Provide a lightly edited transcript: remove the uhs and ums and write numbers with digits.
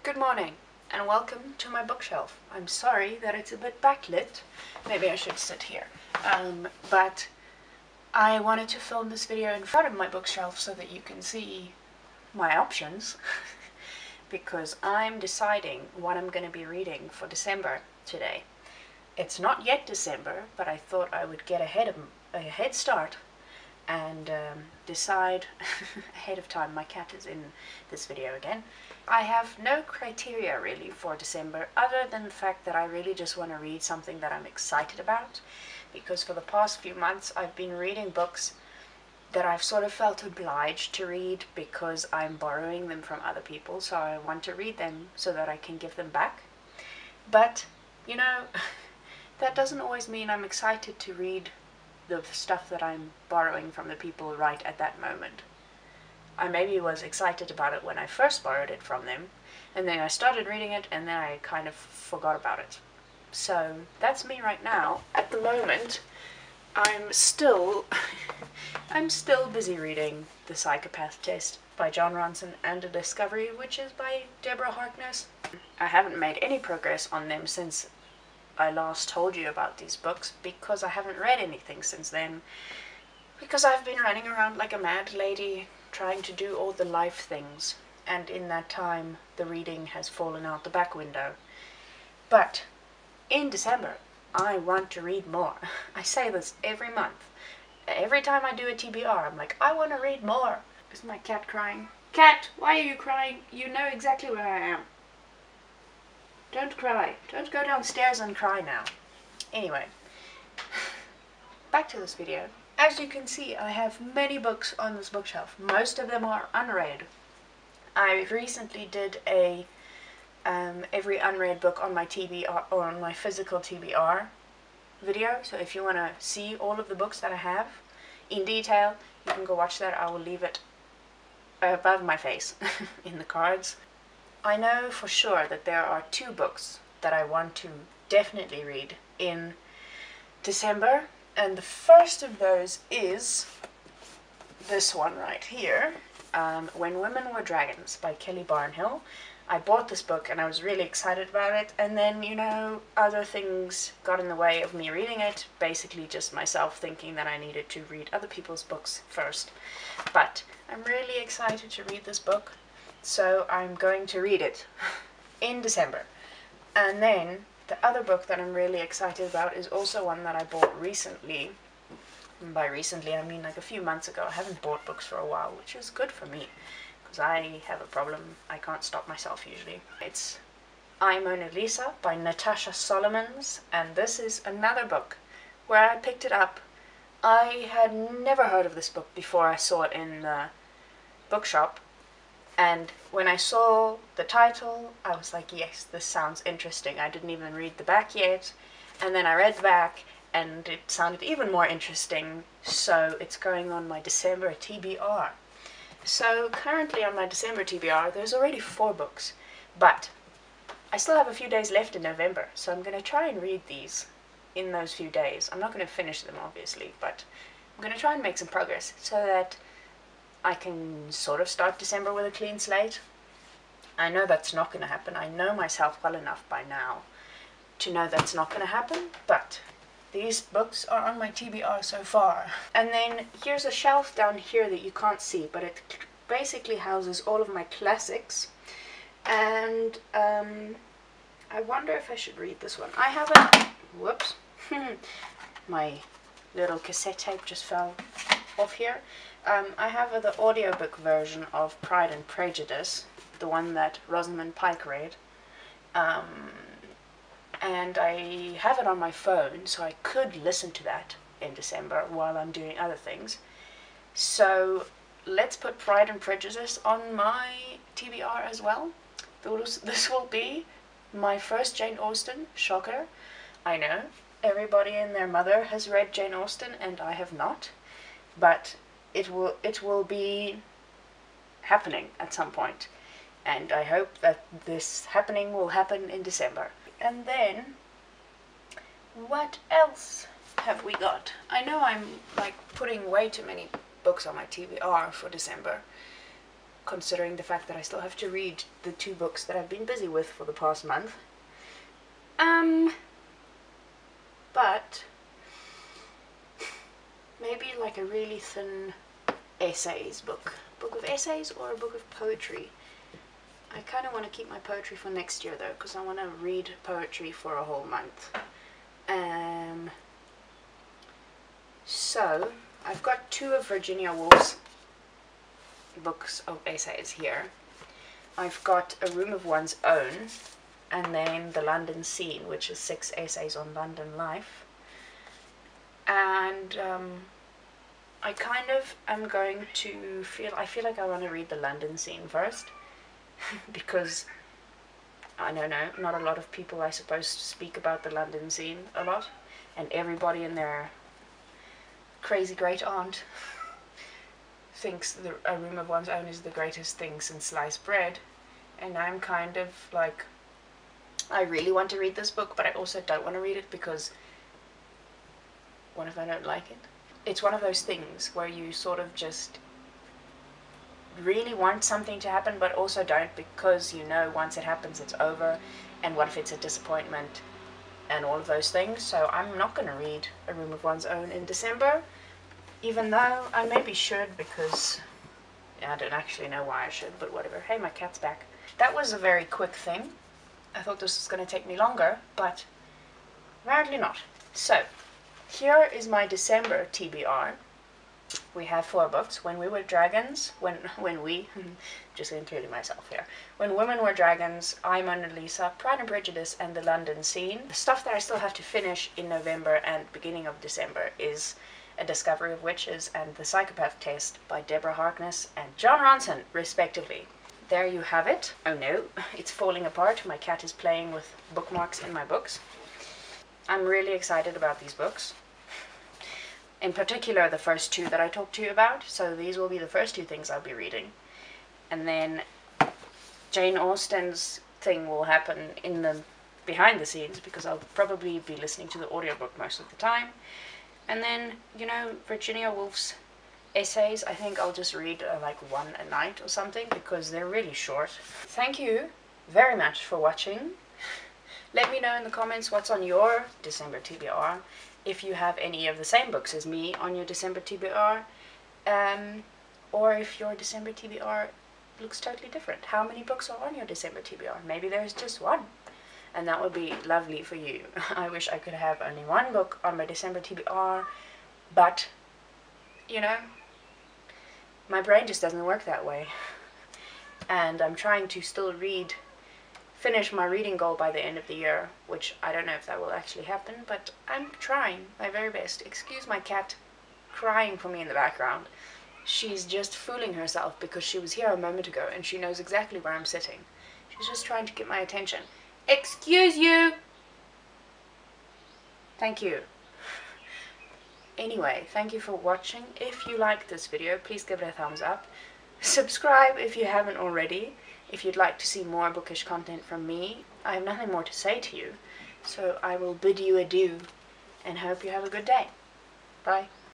Good morning and welcome to my bookshelf. I'm sorry that it's a bit backlit. Maybe I should sit here. But I wanted to film this video in front of my bookshelf so that you can see my options because I'm deciding what I'm going to be reading for December today. It's not yet December, but I thought I would get a head start and decide ahead of time. My cat is in this video again. I have no criteria really for December other than the fact that I really just want to read something that I'm excited about, because for the past few months I've been reading books that I've sort of felt obliged to read because I'm borrowing them from other people, so I want to read them so that I can give them back. But, you know, that doesn't always mean I'm excited to read the stuff that I'm borrowing from the people right at that moment. I maybe was excited about it when I first borrowed it from them, and then I started reading it, and then I kind of forgot about it. So that's me right now. At the moment, I'm still busy reading The Psychopath Test by Ronson and A Discovery, which is by Deborah Harkness. I haven't made any progress on them since I last told you about these books, because I haven't read anything since then, because I've been running around like a mad lady trying to do all the life things, and in that time the reading has fallen out the back window. But in December I want to read more. I say this every month. Every time I do a TBR I'm like, I want to read more. Is my cat crying? Cat, why are you crying? You know exactly where I am. Don't cry. Don't go downstairs and cry now. Anyway, back to this video. As you can see, I have many books on this bookshelf. Most of them are unread. I recently did a every unread book on my TBR, or on my physical TBR video. So if you want to see all of the books that I have in detail, you can go watch that. I will leave it above my face in the cards. I know for sure that there are two books that I want to definitely read in December, and the first of those is this one right here, When Women Were Dragons by Barnhill. I bought this book and I was really excited about it, and then, you know, other things got in the way of me reading it, basically just myself thinking that I needed to read other people's books first. But I'm really excited to read this book. So I'm going to read it in December. And then the other book that I'm really excited about is also one that I bought recently. And by recently I mean like a few months ago. I haven't bought books for a while, which is good for me, because I have a problem. I can't stop myself usually. It's I'm Mona Lisa by Natasha Solomons, and this is another book where I picked it up. I had never heard of this book before I saw it in the bookshop. And when I saw the title, I was like, yes, this sounds interesting. I didn't even read the back yet. And then I read the back, and it sounded even more interesting. So it's going on my December TBR. So currently on my December TBR, there's already 4 books. But I still have a few days left in November. So I'm going to try and read these in those few days. I'm not going to finish them, obviously. But I'm going to try and make some progress so that I can sort of start December with a clean slate. I know that's not going to happen. I know myself well enough by now to know that's not going to happen, but these books are on my TBR so far. And then here's a shelf down here that you can't see, but it basically houses all of my classics. And I wonder if I should read this one. I have a... Whoops. My little cassette tape just fell off here. I have the audiobook version of Pride and Prejudice, the one that Rosamund Pike read, and I have it on my phone, so I could listen to that in December while I'm doing other things. So let's put Pride and Prejudice on my TBR as well. This will be my first Jane Austen. Shocker. I know, everybody and their mother has read Jane Austen and I have not, but it will be happening at some point, and I hope that this happening will happen in December. And then what else have we got? I know I'm like putting way too many books on my TBR for December, considering the fact that I still have to read the 2 books that I've been busy with for the past month. But maybe like a really thin essays book. Book of essays or a book of poetry. I kind of want to keep my poetry for next year though, because I want to read poetry for a whole month. So I've got 2 of Virginia Woolf's books of essays here. I've got A Room of One's Own, and then The London Scene, which is 6 essays on London life. And I kind of am going to I feel like I want to read The London Scene first, because I don't know, not a lot of people, I suppose, speak about the London scene a lot, and everybody and their crazy great aunt thinks A Room of One's Own is the greatest thing since sliced bread. And I'm kind of like, I really want to read this book, but I also don't want to read it because what if I don't like it? It's one of those things where you sort of just really want something to happen but also don't, because you know once it happens it's over, and what if it's a disappointment and all of those things. So I'm not going to read A Room of One's Own in December, even though I maybe should, because I don't actually know why I should, but whatever. Hey, my cat's back. That was a very quick thing. I thought this was going to take me longer, but apparently not. So here is my December TBR. We have 4 books. When We Were Dragons, just including myself here. When Women Were Dragons, I'm Mona Lisa, Pride and Prejudice, and The London Scene. The stuff that I still have to finish in November and beginning of December is A Discovery of Witches and The Psychopath Test by Deborah Harkness and John Ronson, respectively. There you have it. Oh no, it's falling apart. My cat is playing with bookmarks in my books. I'm really excited about these books. In particular, the first 2 that I talked to you about. So these will be the first 2 things I'll be reading. And then Jane Austen's thing will happen in the behind the scenes, because I'll probably be listening to the audiobook most of the time. And then, you know, Virginia Woolf's essays, I think I'll just read like 1 a night or something, because they're really short. Thank you very much for watching. Let me know in the comments what's on your December TBR. If you have any of the same books as me on your December TBR, or if your December TBR looks totally different. How many books are on your December TBR? Maybe there's just 1, and that would be lovely for you. I wish I could have only 1 book on my December TBR, but, you know, my brain just doesn't work that way. And I'm trying to still finish my reading goal by the end of the year, which I don't know if that will actually happen, but I'm trying my very best. Excuse my cat crying for me in the background. She's just fooling herself because she was here a moment ago and she knows exactly where I'm sitting. She's just trying to get my attention. Excuse you! Thank you. Anyway, thank you for watching. If you liked this video, please give it a thumbs up. Subscribe if you haven't already. If you'd like to see more bookish content from me, I have nothing more to say to you, so I will bid you adieu and hope you have a good day. Bye.